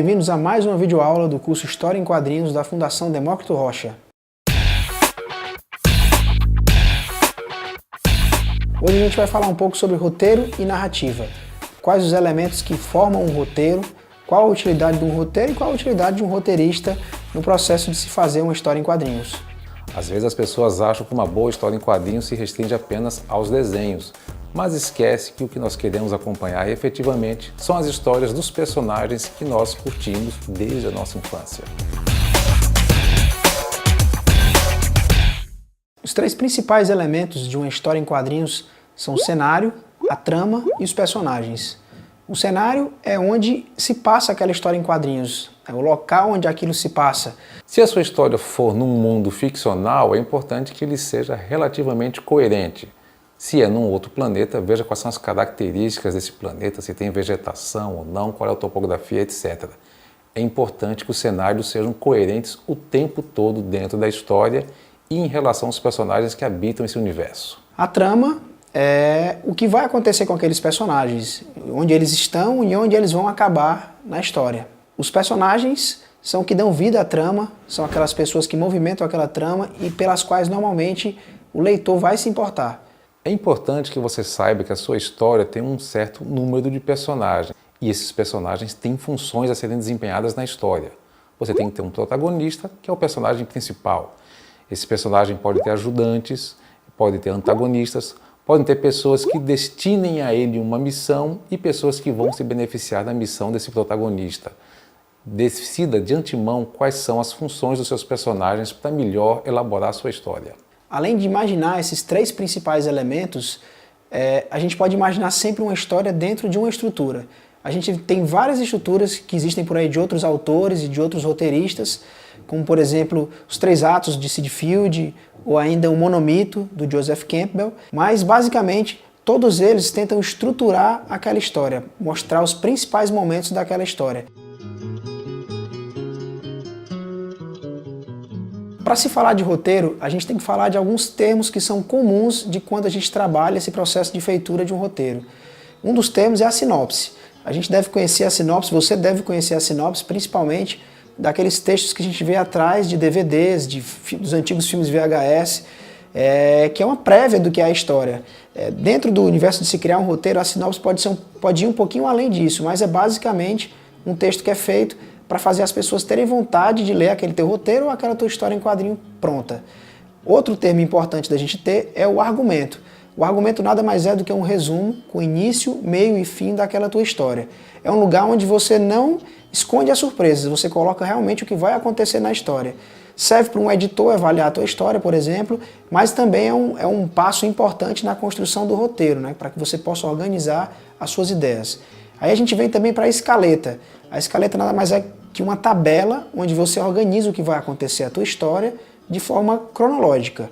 Bem-vindos a mais uma videoaula do curso História em Quadrinhos da Fundação Demócrito Rocha. Hoje a gente vai falar um pouco sobre roteiro e narrativa. Quais os elementos que formam um roteiro, qual a utilidade de um roteiro e qual a utilidade de um roteirista no processo de se fazer uma história em quadrinhos. Às vezes as pessoas acham que uma boa história em quadrinhos se restringe apenas aos desenhos, mas esquece que o que nós queremos acompanhar efetivamente são as histórias dos personagens que nós curtimos desde a nossa infância. Os três principais elementos de uma história em quadrinhos são o cenário, a trama e os personagens. O cenário é onde se passa aquela história em quadrinhos, é o local onde aquilo se passa. Se a sua história for num mundo ficcional, é importante que ele seja relativamente coerente. Se é num outro planeta, veja quais são as características desse planeta, se tem vegetação ou não, qual é a topografia, etc. É importante que os cenários sejam coerentes o tempo todo dentro da história e em relação aos personagens que habitam esse universo. A trama é o que vai acontecer com aqueles personagens, onde eles estão e onde eles vão acabar na história. Os personagens são o que dão vida à trama, são aquelas pessoas que movimentam aquela trama e pelas quais normalmente o leitor vai se importar. É importante que você saiba que a sua história tem um certo número de personagens e esses personagens têm funções a serem desempenhadas na história. Você tem que ter um protagonista, que é o personagem principal. Esse personagem pode ter ajudantes, pode ter antagonistas, podem ter pessoas que destinem a ele uma missão e pessoas que vão se beneficiar da missão desse protagonista. Decida de antemão quais são as funções dos seus personagens para melhor elaborar a sua história. Além de imaginar esses três principais elementos, a gente pode imaginar sempre uma história dentro de uma estrutura. A gente tem várias estruturas que existem por aí de outros autores e de outros roteiristas, como por exemplo os Três Atos de Sid Field, ou ainda o Monomito do Joseph Campbell, mas basicamente todos eles tentam estruturar aquela história, mostrar os principais momentos daquela história. Para se falar de roteiro, a gente tem que falar de alguns termos que são comuns de quando a gente trabalha esse processo de feitura de um roteiro. Um dos termos é a sinopse. A gente deve conhecer a sinopse, você deve conhecer a sinopse, principalmente daqueles textos que a gente vê atrás de DVDs, dos antigos filmes VHS, que é uma prévia do que é a história. Dentro do universo de se criar um roteiro, a sinopse pode ir um pouquinho além disso, mas é basicamente um texto que é feito para fazer as pessoas terem vontade de ler aquele teu roteiro ou aquela tua história em quadrinho pronta. Outro termo importante da gente ter é o argumento. O argumento nada mais é do que um resumo com início, meio e fim daquela tua história. É um lugar onde você não esconde as surpresas, você coloca realmente o que vai acontecer na história. Serve para um editor avaliar a tua história, por exemplo, mas também é um passo importante na construção do roteiro, né, para que você possa organizar as suas ideias. Aí a gente vem também para a escaleta. A escaleta nada mais é que uma tabela onde você organiza o que vai acontecer a tua história de forma cronológica.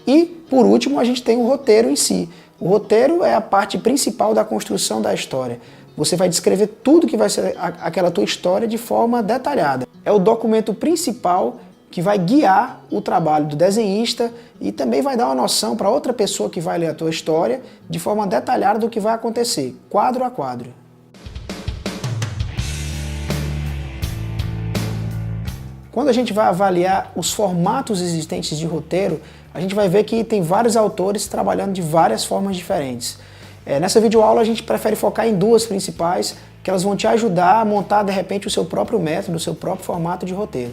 E, por último, a gente tem o roteiro em si. O roteiro é a parte principal da construção da história. Você vai descrever tudo que vai ser aquela tua história de forma detalhada. É o documento principal que vai guiar o trabalho do desenhista e também vai dar uma noção para outra pessoa que vai ler a tua história de forma detalhada do que vai acontecer, quadro a quadro. Quando a gente vai avaliar os formatos existentes de roteiro, a gente vai ver que tem vários autores trabalhando de várias formas diferentes. Nessa videoaula a gente prefere focar em duas principais, que elas vão te ajudar a montar de repente o seu próprio método, o seu próprio formato de roteiro.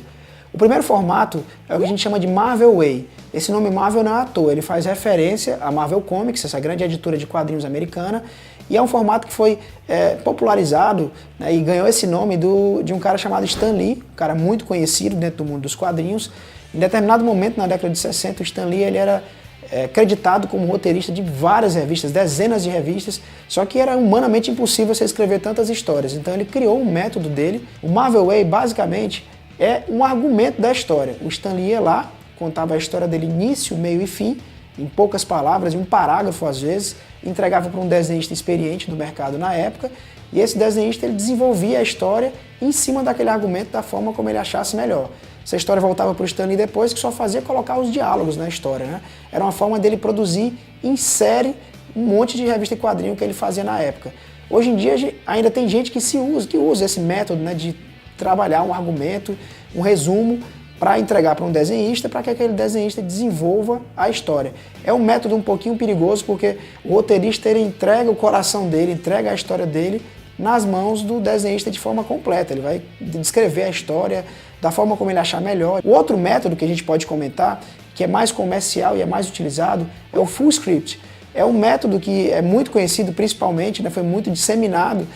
O primeiro formato é o que a gente chama de Marvel Way. Esse nome Marvel não é à toa, ele faz referência à Marvel Comics, essa grande editora de quadrinhos americana, e é um formato que foi popularizado, né, e ganhou esse nome de um cara chamado Stan Lee, um cara muito conhecido dentro do mundo dos quadrinhos. Em determinado momento, na década de 60, o Stan Lee ele era creditado como roteirista de várias revistas, dezenas de revistas, só que era humanamente impossível você escrever tantas histórias. Então ele criou um método dele. O Marvel Way, basicamente, é um argumento da história. O Stan Lee ia lá, contava a história dele início, meio e fim, em poucas palavras, em um parágrafo às vezes, entregava para um desenhista experiente do mercado na época, e esse desenhista ele desenvolvia a história em cima daquele argumento da forma como ele achasse melhor. Essa história voltava para o Stan Lee depois, que só fazia colocar os diálogos na história, né? Era uma forma dele produzir em série um monte de revista e quadrinho que ele fazia na época. Hoje em dia ainda tem gente que usa esse método, né, de trabalhar um argumento, um resumo, para entregar para um desenhista, para que aquele desenhista desenvolva a história. É um método um pouquinho perigoso, porque o roteirista ele entrega o coração dele, entrega a história dele nas mãos do desenhista de forma completa. Ele vai descrever a história da forma como ele achar melhor. O outro método que a gente pode comentar, que é mais comercial e é mais utilizado, é o full script. É um método que é muito conhecido, principalmente, né, foi muito disseminado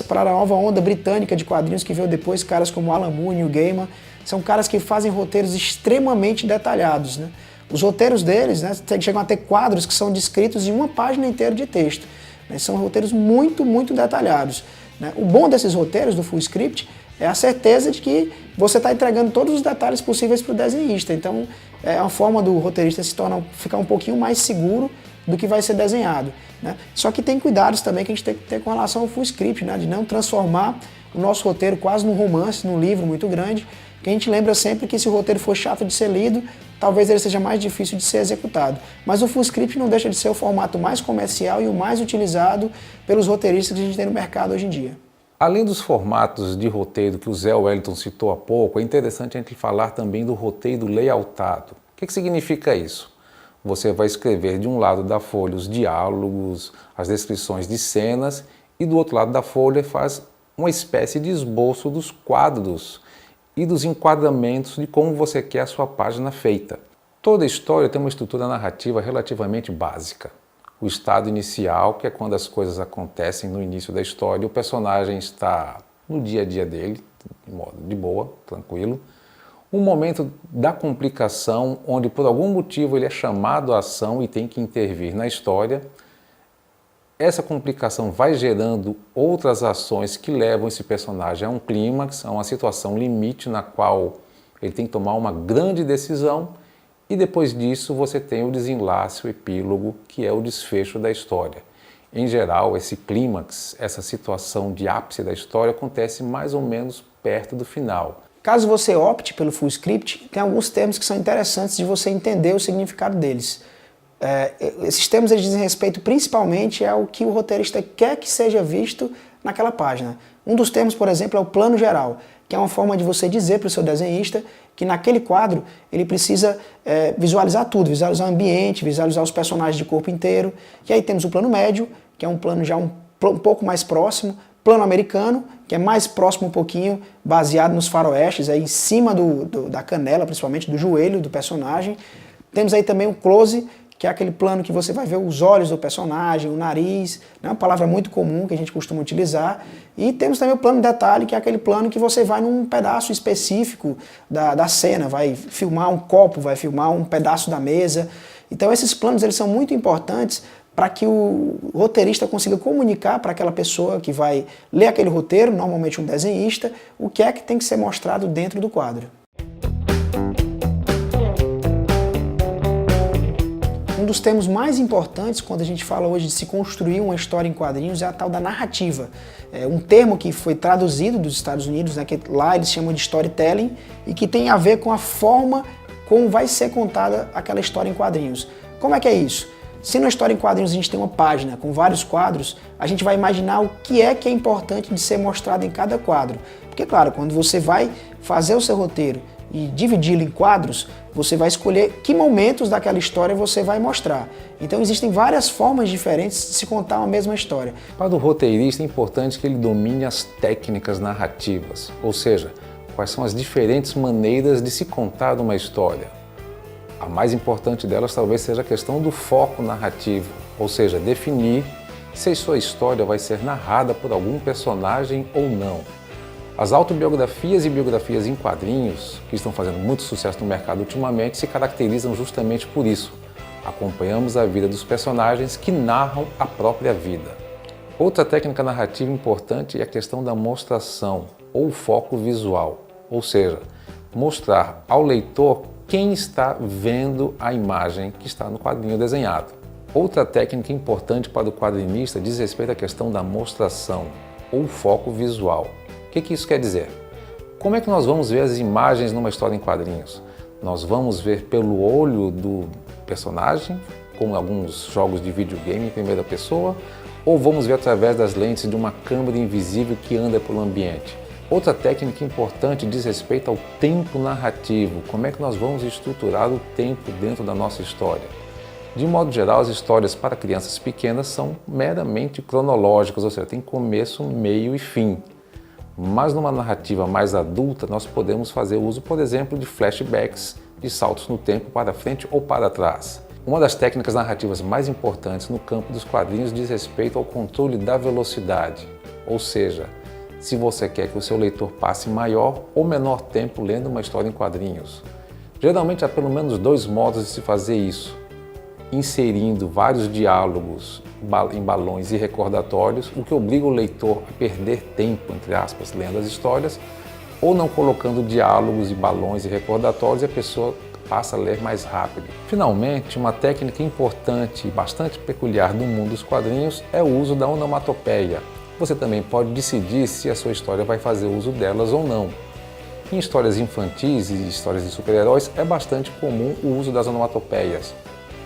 para a nova onda britânica de quadrinhos que veio depois, caras como Alan Moore, Neil Gaiman. São caras que fazem roteiros extremamente detalhados, né? Os roteiros deles, né, chegam a ter quadros que são descritos em uma página inteira de texto. Né? São roteiros muito, muito detalhados. Né? O bom desses roteiros, do full script, é a certeza de que você está entregando todos os detalhes possíveis para o desenhista. Então, é uma forma do roteirista ficar um pouquinho mais seguro do que vai ser desenhado. Né? Só que tem cuidados também que a gente tem que ter com relação ao full script, né? De não transformar o nosso roteiro quase num romance, num livro muito grande, que a gente lembra sempre que se o roteiro for chato de ser lido, talvez ele seja mais difícil de ser executado. Mas o full script não deixa de ser o formato mais comercial e o mais utilizado pelos roteiristas que a gente tem no mercado hoje em dia. Além dos formatos de roteiro que o Zé Wellington citou há pouco, é interessante a gente falar também do roteiro layoutado. O que significa isso? Você vai escrever de um lado da folha os diálogos, as descrições de cenas, e do outro lado da folha faz uma espécie de esboço dos quadros e dos enquadramentos de como você quer a sua página feita. Toda história tem uma estrutura narrativa relativamente básica. O estado inicial, que é quando as coisas acontecem no início da história, o personagem está no dia a dia dele, de boa, tranquilo. Um momento da complicação, onde por algum motivo ele é chamado à ação e tem que intervir na história. Essa complicação vai gerando outras ações que levam esse personagem a um clímax, a uma situação limite na qual ele tem que tomar uma grande decisão, e depois disso você tem o desenlace, o epílogo, que é o desfecho da história. Em geral, esse clímax, essa situação de ápice da história acontece mais ou menos perto do final. Caso você opte pelo full script, tem alguns termos que são interessantes de você entender o significado deles. Esses termos eles dizem respeito principalmente ao que o roteirista quer que seja visto naquela página. Um dos termos, por exemplo, é o plano geral, que é uma forma de você dizer para o seu desenhista que naquele quadro ele precisa visualizar tudo, visualizar o ambiente, visualizar os personagens de corpo inteiro. E aí temos o plano médio, que é um plano já um pouco mais próximo, plano americano, que é mais próximo um pouquinho, baseado nos faroestes, aí em cima da canela, principalmente do joelho do personagem. Temos aí também o close, que é aquele plano que você vai ver os olhos do personagem, o nariz, né? Uma palavra muito comum que a gente costuma utilizar. E temos também o plano detalhe, que é aquele plano que você vai num pedaço específico da cena, vai filmar um copo, vai filmar um pedaço da mesa. Então esses planos eles são muito importantes para que o roteirista consiga comunicar para aquela pessoa que vai ler aquele roteiro, normalmente um desenhista, o que é que tem que ser mostrado dentro do quadro. Um dos termos mais importantes quando a gente fala hoje de se construir uma história em quadrinhos é a tal da narrativa. É um termo que foi traduzido dos Estados Unidos, né, que lá eles chamam de storytelling, e que tem a ver com a forma como vai ser contada aquela história em quadrinhos. Como é que é isso? Se na história em quadrinhos a gente tem uma página com vários quadros, a gente vai imaginar o que é importante de ser mostrado em cada quadro. Porque, claro, quando você vai fazer o seu roteiro e dividi-lo em quadros, você vai escolher que momentos daquela história você vai mostrar. Então existem várias formas diferentes de se contar uma mesma história. Para o roteirista é importante que ele domine as técnicas narrativas, ou seja, quais são as diferentes maneiras de se contar uma história. A mais importante delas talvez seja a questão do foco narrativo, ou seja, definir se a sua história vai ser narrada por algum personagem ou não. As autobiografias e biografias em quadrinhos, que estão fazendo muito sucesso no mercado ultimamente, se caracterizam justamente por isso. Acompanhamos a vida dos personagens que narram a própria vida. Outra técnica narrativa importante é a questão da mostração ou foco visual, ou seja, mostrar ao leitor quem está vendo a imagem que está no quadrinho desenhado. Outra técnica importante para o quadrinista diz respeito à questão da mostração ou foco visual. O que isso quer dizer? Como é que nós vamos ver as imagens numa história em quadrinhos? Nós vamos ver pelo olho do personagem, como em alguns jogos de videogame em primeira pessoa, ou vamos ver através das lentes de uma câmera invisível que anda pelo ambiente? Outra técnica importante diz respeito ao tempo narrativo. Como é que nós vamos estruturar o tempo dentro da nossa história? De modo geral, as histórias para crianças pequenas são meramente cronológicas, ou seja, tem começo, meio e fim. Mas numa narrativa mais adulta, nós podemos fazer uso, por exemplo, de flashbacks, de saltos no tempo para frente ou para trás. Uma das técnicas narrativas mais importantes no campo dos quadrinhos diz respeito ao controle da velocidade, ou seja, se você quer que o seu leitor passe maior ou menor tempo lendo uma história em quadrinhos. Geralmente há pelo menos 2 modos de se fazer isso: inserindo vários diálogos em balões e recordatórios, o que obriga o leitor a perder tempo, entre aspas, lendo as histórias, ou não colocando diálogos e balões e recordatórios e a pessoa passa a ler mais rápido. Finalmente, uma técnica importante e bastante peculiar no mundo dos quadrinhos é o uso da onomatopeia. Você também pode decidir se a sua história vai fazer uso delas ou não. Em histórias infantis e histórias de super-heróis é bastante comum o uso das onomatopeias.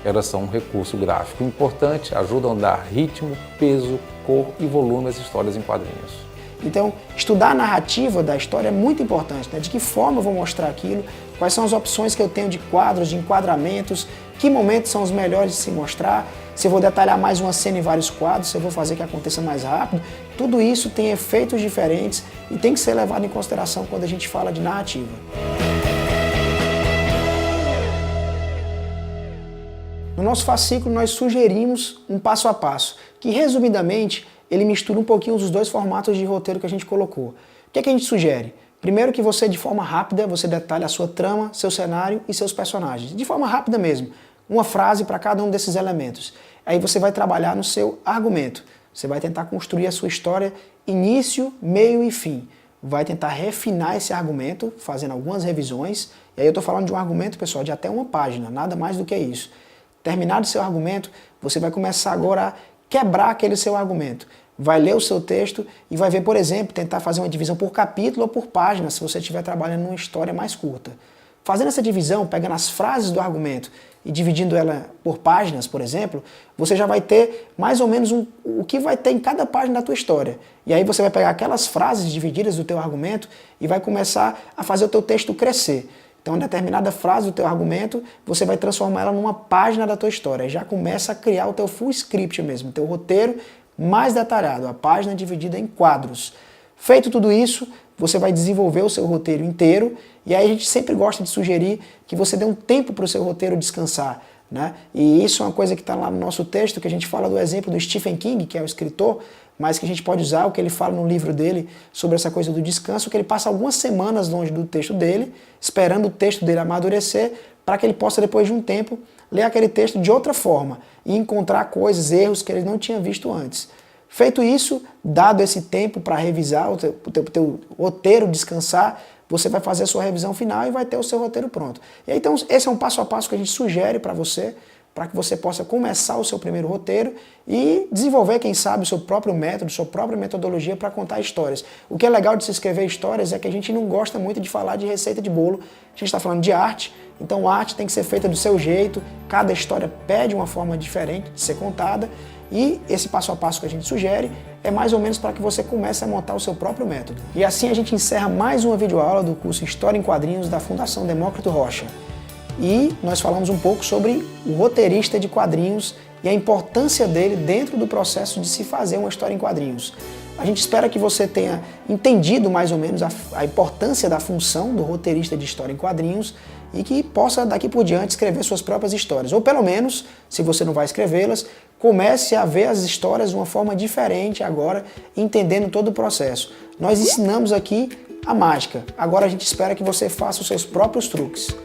Elas são um recurso gráfico importante, ajudam a dar ritmo, peso, cor e volume às histórias em quadrinhos. Então, estudar a narrativa da história é muito importante, né? De que forma eu vou mostrar aquilo, quais são as opções que eu tenho de quadros, de enquadramentos, que momentos são os melhores de se mostrar, se eu vou detalhar mais uma cena em vários quadros, se eu vou fazer que aconteça mais rápido. Tudo isso tem efeitos diferentes e tem que ser levado em consideração quando a gente fala de narrativa. No nosso fascículo nós sugerimos um passo a passo, que resumidamente ele mistura um pouquinho dos 2 formatos de roteiro que a gente colocou. O que é que a gente sugere? Primeiro que você, de forma rápida, você detalhe a sua trama, seu cenário e seus personagens. De forma rápida mesmo. Uma frase para cada um desses elementos. Aí você vai trabalhar no seu argumento. Você vai tentar construir a sua história início, meio e fim. Vai tentar refinar esse argumento, fazendo algumas revisões. E aí eu estou falando de um argumento, pessoal, de até uma página, nada mais do que isso. Terminado o seu argumento, você vai começar agora a quebrar aquele seu argumento. Vai ler o seu texto e vai ver, por exemplo, tentar fazer uma divisão por capítulo ou por página, se você estiver trabalhando numa história mais curta. Fazendo essa divisão, pegando as frases do argumento e dividindo ela por páginas, por exemplo, você já vai ter mais ou menos o que vai ter em cada página da tua história. E aí você vai pegar aquelas frases divididas do teu argumento e vai começar a fazer o teu texto crescer. Então, determinada frase do teu argumento, você vai transformar ela numa página da tua história. Já começa a criar o teu full script mesmo, o teu roteiro mais detalhado, a página dividida em quadros. Feito tudo isso, você vai desenvolver o seu roteiro inteiro, e aí a gente sempre gosta de sugerir que você dê um tempo para o seu roteiro descansar, né? E isso é uma coisa que está lá no nosso texto, que a gente fala do exemplo do Stephen King, que é o escritor, mas que a gente pode usar o que ele fala no livro dele sobre essa coisa do descanso, que ele passa algumas semanas longe do texto dele, esperando o texto dele amadurecer, para que ele possa, depois de um tempo, ler aquele texto de outra forma e encontrar coisas, erros que ele não tinha visto antes. Feito isso, dado esse tempo para revisar o teu roteiro, descansar, você vai fazer a sua revisão final e vai ter o seu roteiro pronto. E aí, então, esse é um passo a passo que a gente sugere para que você possa começar o seu primeiro roteiro e desenvolver, quem sabe, o seu próprio método, sua própria metodologia para contar histórias. O que é legal de se escrever histórias é que a gente não gosta muito de falar de receita de bolo. A gente está falando de arte, então a arte tem que ser feita do seu jeito, cada história pede uma forma diferente de ser contada, e esse passo a passo que a gente sugere é mais ou menos para que você comece a montar o seu próprio método. E assim a gente encerra mais uma videoaula do curso História em Quadrinhos da Fundação Demócrito Rocha. E nós falamos um pouco sobre o roteirista de quadrinhos e a importância dele dentro do processo de se fazer uma história em quadrinhos. A gente espera que você tenha entendido mais ou menos a importância da função do roteirista de história em quadrinhos e que possa daqui por diante escrever suas próprias histórias. Ou pelo menos, se você não vai escrevê-las, comece a ver as histórias de uma forma diferente agora, entendendo todo o processo. Nós ensinamos aqui a mágica, agora a gente espera que você faça os seus próprios truques.